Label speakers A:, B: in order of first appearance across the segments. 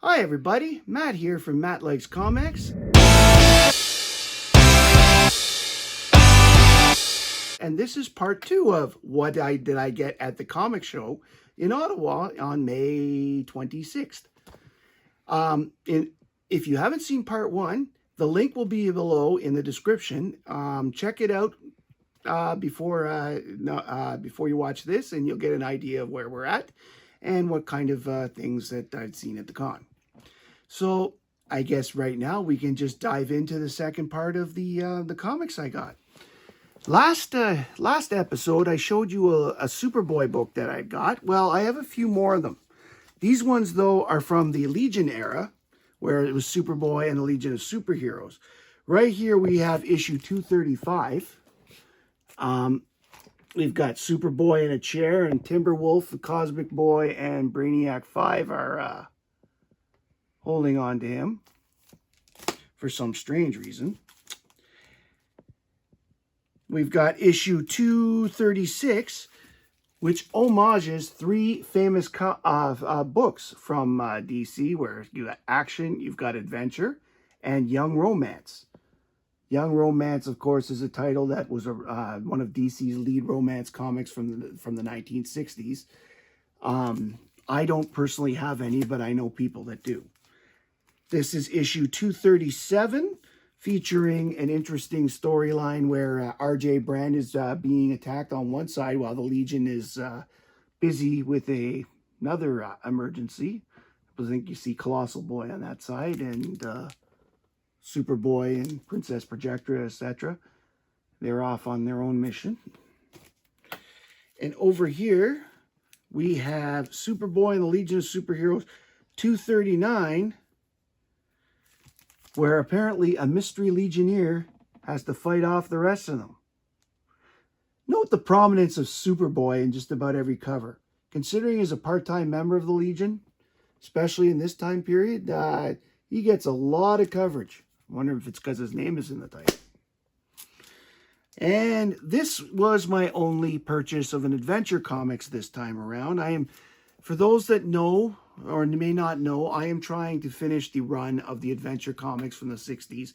A: Hi everybody, Matt here from Matt Likes Comics. And this is part 2 of what did I get at the comic show in Ottawa on May 26th. If you haven't seen part 1, the link will be below in the description. Check it out before you watch this, and you'll get an idea of where we're at and what kind of things that I've seen at the con. So I guess right now we can just dive into the second part of the comics I got. Last episode I showed you a Superboy book that I got. Well, I have a few more of them. These ones though are from the Legion era, where it was Superboy and the Legion of Superheroes. Right here we have issue 235. We've got Superboy in a chair, and Timberwolf, the Cosmic Boy, and Brainiac 5 are holding on to him for some strange reason. We've got issue 236, which homages 3 famous books from DC, where you got action, you've got adventure, and young romance. Young Romance, of course, is a title that was one of DC's lead romance comics from the 1960s. I don't personally have any, but I know people that do. This is issue 237, featuring an interesting storyline where R.J. Brand is being attacked on one side while the Legion is busy with another emergency. I think you see Colossal Boy on that side, and Superboy and Princess Projectra, etc. They're off on their own mission. And over here, we have Superboy and the Legion of Superheroes 239, where apparently a mystery Legionnaire has to fight off the rest of them. Note the prominence of Superboy in just about every cover. Considering he's a part-time member of the Legion, especially in this time period, he gets a lot of coverage. I wonder if it's because his name is in the title. And this was my only purchase of an adventure comics this time around. For those that know or may not know, I am trying to finish the run of the adventure comics from the 60s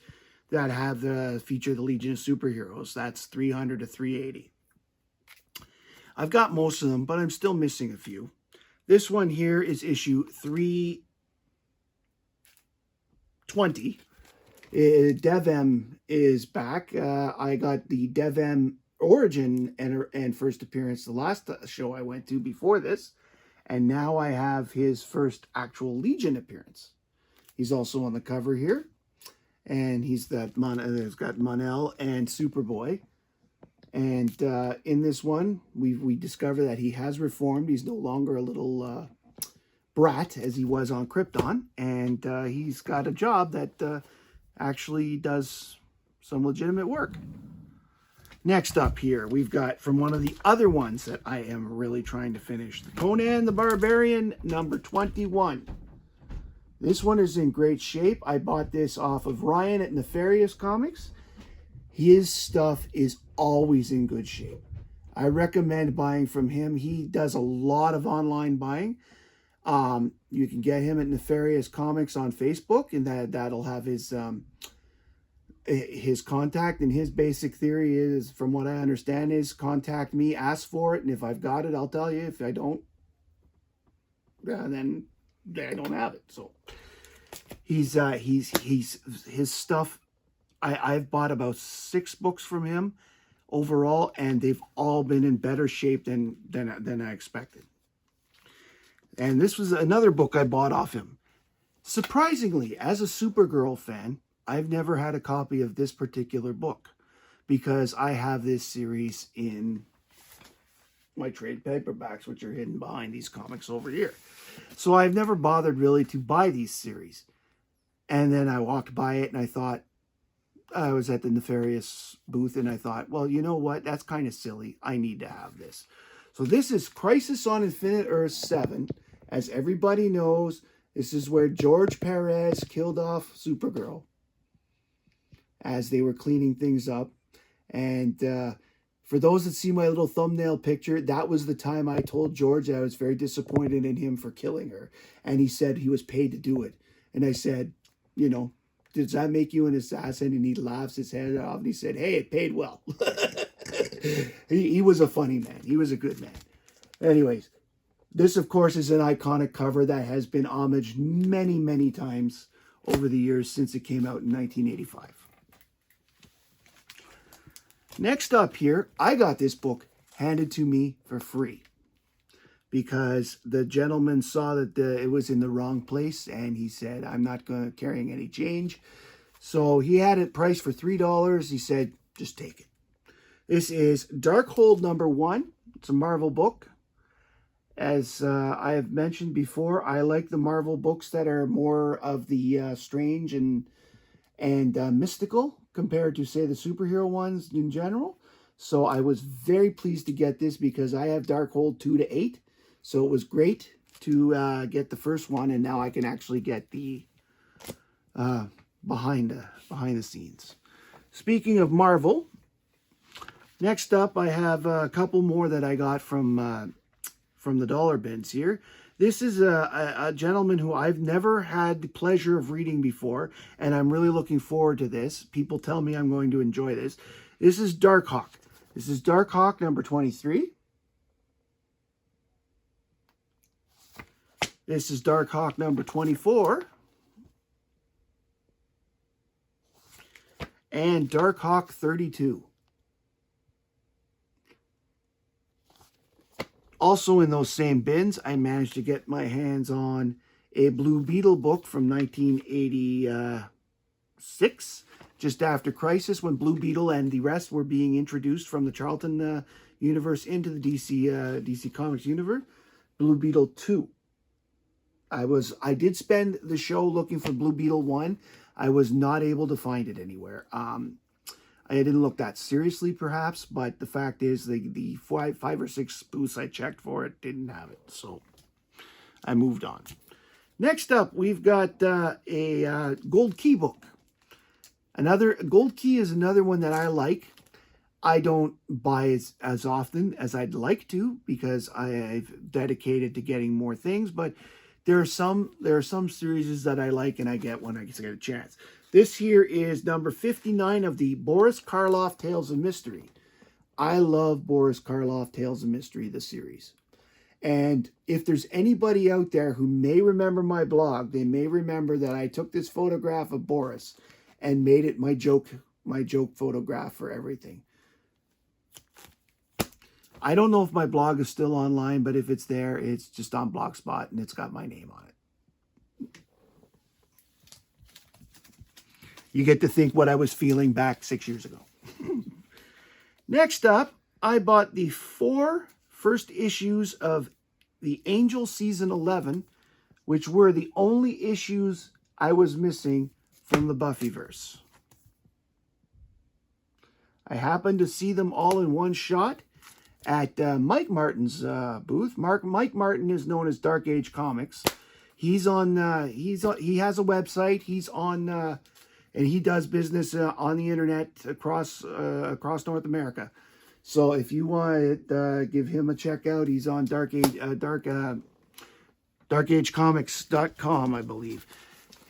A: that have feature the Legion of Superheroes. That's 300 to 380. I've got most of them, but I'm still missing a few. This one here is issue 320. Dev-M is back. I got the Dev-M origin and first appearance the last show I went to before this. And now I have his first actual Legion appearance. He's also on the cover here. And he's got Mon-El and Superboy. And in this one, we discover that he has reformed. He's no longer a little brat as he was on Krypton. And he's got a job that actually does some legitimate work. Next up here, we've got from one of the other ones that I am really trying to finish, the Conan the Barbarian number 21. This one is in great shape. I bought this off of Ryan at Nefarious Comics. His stuff is always in good shape. I recommend buying from him. He does a lot of online buying. You can get him at Nefarious Comics on Facebook, and that'll have his contact. And his basic theory is, from what I understand, is contact me, ask for it, and if I've got it, I'll tell you. If I don't, then I don't have it. So his stuff. I've bought about 6 books from him overall, and they've all been in better shape than I expected. And this was another book I bought off him. Surprisingly, as a Supergirl fan, I've never had a copy of this particular book because I have this series in my trade paperbacks, which are hidden behind these comics over here. So I've never bothered really to buy these series. And then I walked by it and I thought, I was at the Nefarious booth and I thought, well, you know what? That's kind of silly. I need to have this. So this is Crisis on Infinite Earth 7. As everybody knows, this is where George Perez killed off Supergirl as they were cleaning things up. And For those that see my little thumbnail picture, that was the time I told George that I was very disappointed in him for killing her. And he said he was paid to do it. And I said, you know, does that make you an assassin? And he laughs his head off and he said, hey, it paid well. He was a funny man. He was a good man. Anyways, this, of course, is an iconic cover that has been homaged many, many times over the years since it came out in 1985. Next up here, I got this book handed to me for free because the gentleman saw that it was in the wrong place and he said, I'm not carrying any change. So he had it priced for $3. He said, just take it. This is Darkhold #1. It's a Marvel book. As I have mentioned before, I like the Marvel books that are more of the strange and mystical compared to, say, the superhero ones in general. So I was very pleased to get this because I have Darkhold 2 to 8. So it was great to get the first one, and now I can actually get the behind the scenes. Speaking of Marvel, next up I have a couple more that I got from the dollar bins here. This is a gentleman who I've never had the pleasure of reading before, and I'm really looking forward to this. People tell me I'm going to enjoy this. This is Darkhawk. This is Darkhawk #23. This is Darkhawk #24. And Darkhawk 32. Also in those same bins, I managed to get my hands on a Blue Beetle book from 1986, just after Crisis, when Blue Beetle and the rest were being introduced from the Charlton universe into the DC Comics universe. Blue Beetle 2. I did spend the show looking for Blue Beetle 1. I was not able to find it anywhere. I didn't look that seriously, perhaps, but the fact is the five or six booths I checked for it didn't have it, so I moved on. Next up, we've got a Gold Key book. Gold Key is another one that I like. I don't buy as often as I'd like to because I've dedicated to getting more things, but there are some series that I like and I get when I get a chance. This here is number 59 of the Boris Karloff Tales of Mystery. I love Boris Karloff Tales of Mystery, the series. And if there's anybody out there who may remember my blog, they may remember that I took this photograph of Boris and made it my joke photograph for everything. I don't know if my blog is still online, but if it's there, it's just on Blogspot and it's got my name on it. You get to think what I was feeling back 6 years ago. Next up, I bought the 4 first issues of the Angel Season 11, which were the only issues I was missing from the Buffyverse. I happened to see them all in one shot at Mike Martin's booth. Mike Martin is known as Dark Age Comics. He has a website. He's on... and he does business on the internet across North America. So if you want to give him a check out, he's on darkagecomics.com, I believe.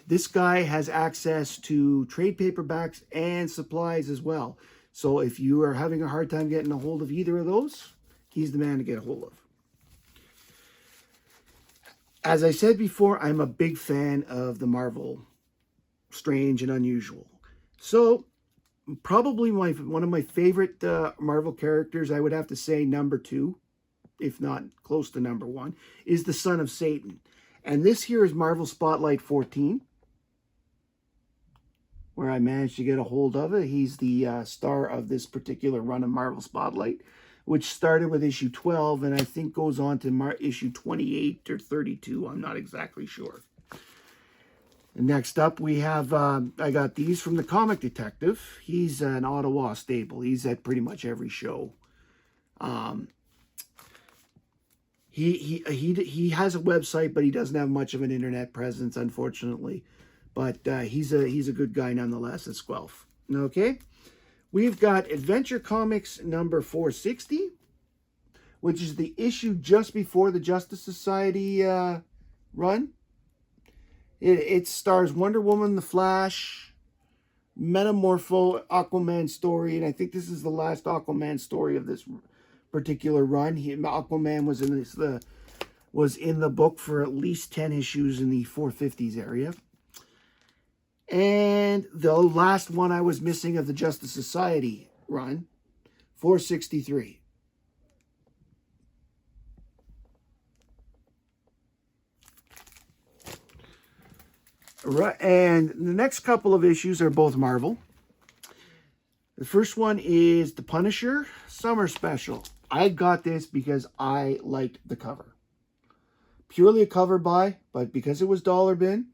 A: This guy has access to trade paperbacks and supplies as well. So if you are having a hard time getting a hold of either of those, he's the man to get a hold of. As I said before, I'm a big fan of the Marvel Strange and Unusual. So probably one of my favorite Marvel characters, I would have to say number 2, if not close to number 1, is the Son of Satan. And this here is Marvel Spotlight 14, where I managed to get a hold of it. He's the star of this particular run of Marvel Spotlight, which started with issue 12 and I think goes on to issue 28 or 32. I'm not exactly sure. Next up, we have, I got these from the Comic Detective. He's an Ottawa staple. He's at pretty much every show. He has a website, but he doesn't have much of an internet presence, unfortunately. But he's a good guy nonetheless. It's Guelph. Okay. We've got Adventure Comics number 460, which is the issue just before the Justice Society run. It stars Wonder Woman, The Flash, Metamorpho, Aquaman story, and I think this is the last Aquaman story of this particular run. Aquaman was in the book for at least 10 issues in the 450s area. And the last one I was missing of the Justice Society run, 463. Right, and the next couple of issues are both Marvel. The first one is The Punisher Summer Special. I got this because I liked the cover. Purely a cover buy, but because it was dollar bin,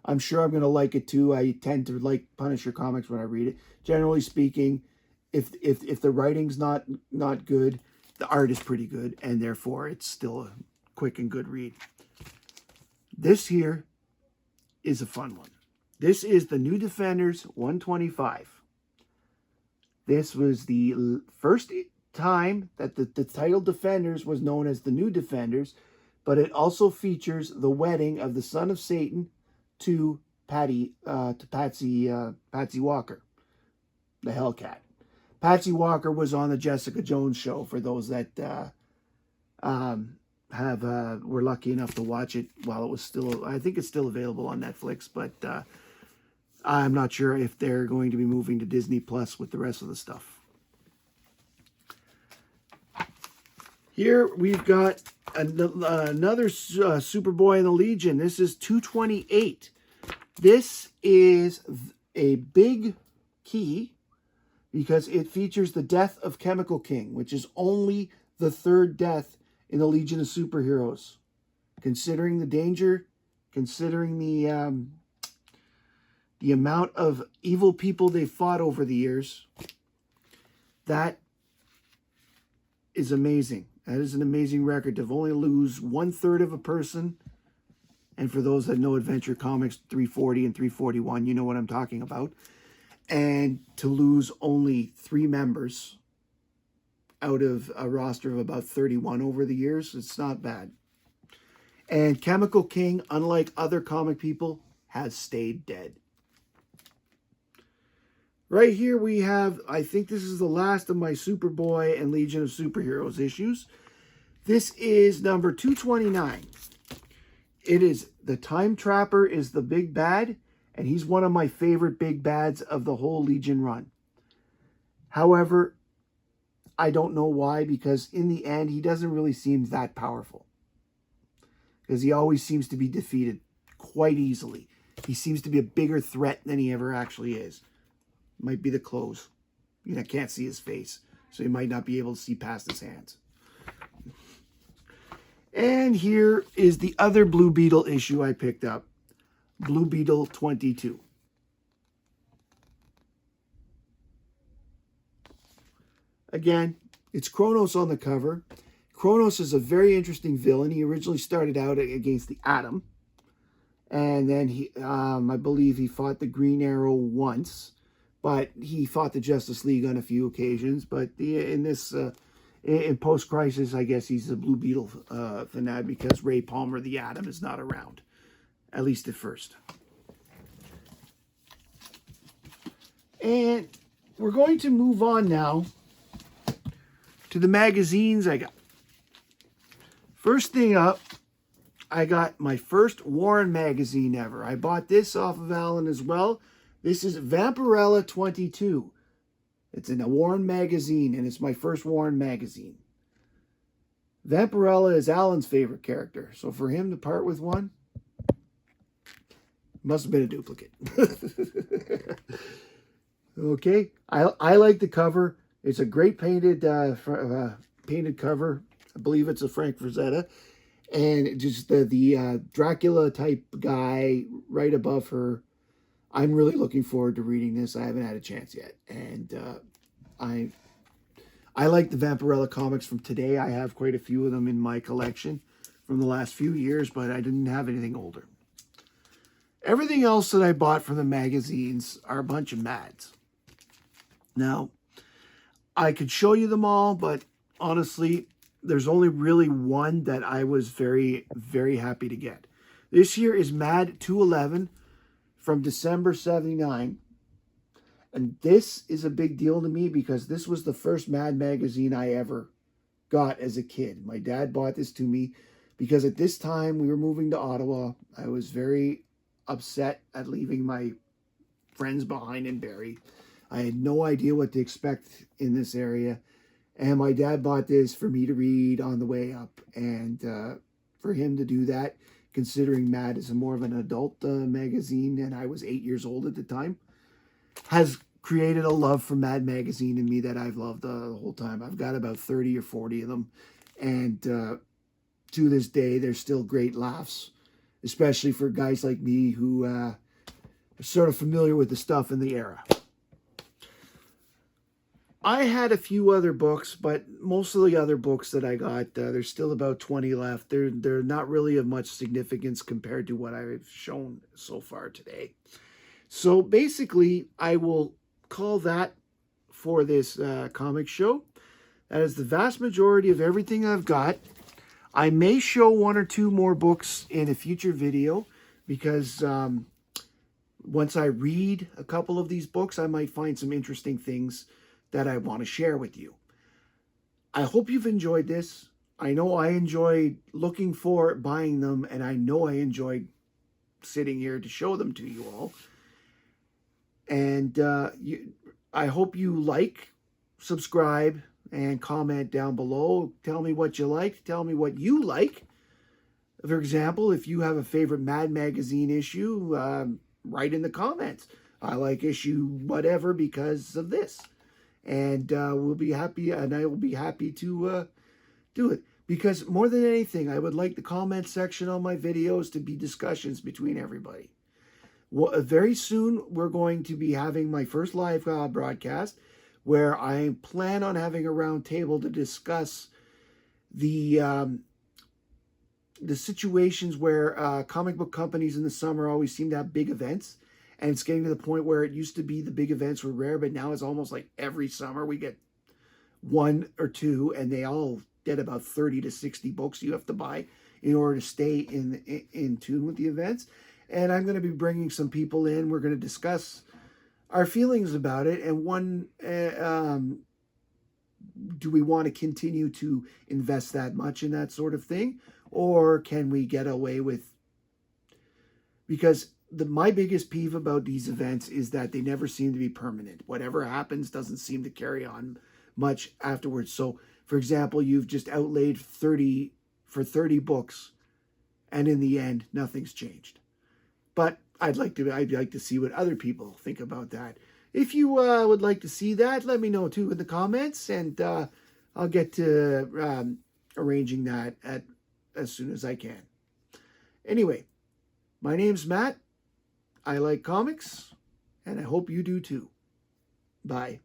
A: I'm sure I'm going to like it too. I tend to like Punisher comics when I read it. Generally speaking, if the writing's not good, the art is pretty good, and therefore it's still a quick and good read. This here is a fun one. This is the New Defenders 125. This was the first time that the title Defenders was known as the New Defenders, but it also features the wedding of the son of Satan to Patsy Walker, the Hellcat. Patsy Walker was on the Jessica Jones show, for those that were lucky enough to watch it while it was still, I think it's still available on Netflix, but I'm not sure if they're going to be moving to Disney Plus with the rest of the stuff. Here we've got another Superboy and the Legion. This is 228. This is a big key because it features the death of Chemical King, which is only the third death in the Legion of Superheroes. Considering the danger, considering the amount of evil people they've fought over the years, that is amazing. That is an amazing record to only lose 1/3 of a person. And for those that know Adventure Comics 340 and 341, you know what I'm talking about. And to lose only 3 members out of a roster of about 31 over the years, it's not bad. And Chemical King, unlike other comic people, has stayed dead. Right here we have, I think this is the last of my Superboy and Legion of Superheroes issues. This is number 229. It is the Time Trapper is the big bad, and he's one of my favorite big bads of the whole Legion run. However, I don't know why, because in the end, he doesn't really seem that powerful. Because he always seems to be defeated quite easily. He seems to be a bigger threat than he ever actually is. Might be the clothes. I can't see his face, so you might not be able to see past his hands. And here is the other Blue Beetle issue I picked up. Blue Beetle 22. Again, it's Kronos on the cover. Kronos is a very interesting villain. He originally started out against the Atom. And then he, I believe he fought the Green Arrow once. But he fought the Justice League on a few occasions. But in post-crisis, I guess he's a Blue Beetle fanatic because Ray Palmer, the Atom, is not around. At least at first. And we're going to move on now to the magazines I got. First thing up, I got my first Warren magazine ever. I bought this off of Alan as well. This is Vampirella 22. It's in a Warren magazine, and it's my first Warren magazine. Vampirella is Alan's favorite character, so for him to part with one, must have been a duplicate. Okay, I like the cover. It's a great painted cover. I believe it's a Frank Frazetta. And just the Dracula type guy right above her. I'm really looking forward to reading this. I haven't had a chance yet. And I like the Vampirella comics from today. I have quite a few of them in my collection from the last few years, but I didn't have anything older. Everything else that I bought from the magazines are a bunch of mads. Now, I could show you them all, but honestly, there's only really one that I was very, very happy to get. This year is Mad 211 from December 79. And this is a big deal to me because this was the first Mad magazine I ever got as a kid. My dad bought this to me because at this time we were moving to Ottawa. I was very upset at leaving my friends behind in Barrie. I had no idea what to expect in this area. And my dad bought this for me to read on the way up. And for him to do that, considering Mad is more of an adult magazine, and I was 8 years old at the time, has created a love for Mad magazine in me that I've loved the whole time. I've got about 30 or 40 of them. And to this day, they're still great laughs, especially for guys like me who are sort of familiar with the stuff in the era. I had a few other books, but most of the other books that I got, there's still about 20 left. They're not really of much significance compared to what I've shown so far today. So basically, I will call that for this comic show. That is the vast majority of everything I've got. I may show one or two more books in a future video because once I read a couple of these books, I might find some interesting things that I want to share with you. I hope you've enjoyed this. I know I enjoyed looking for buying them, and I know I enjoyed sitting here to show them to you all. And I hope you like, subscribe, and comment down below. Tell me what you like. Tell me what you like. For example, if you have a favorite Mad magazine issue, write in the comments. I like issue whatever because of this. And we'll be happy, and I will be happy to do it. Because more than anything, I would like the comment section on my videos to be discussions between everybody. Well, very soon, we're going to be having my first live broadcast, where I plan on having a round table to discuss the situations where comic book companies in the summer always seem to have big events. And it's getting to the point where it used to be the big events were rare, but now it's almost like every summer we get one or two, and they all get about 30 to 60 books you have to buy in order to stay in tune with the events. And I'm going to be bringing some people in. We're going to discuss our feelings about it, and do we want to continue to invest that much in that sort of thing, or can we get away with, because my biggest peeve about these events is that they never seem to be permanent. Whatever happens doesn't seem to carry on much afterwards. So, for example, you've just outlaid 30 books, and in the end, nothing's changed. But I'd like to see what other people think about that. If you would like to see that, let me know too in the comments, and I'll get to arranging that as soon as I can. Anyway, my name's Matt. I like comics, and I hope you do too. Bye.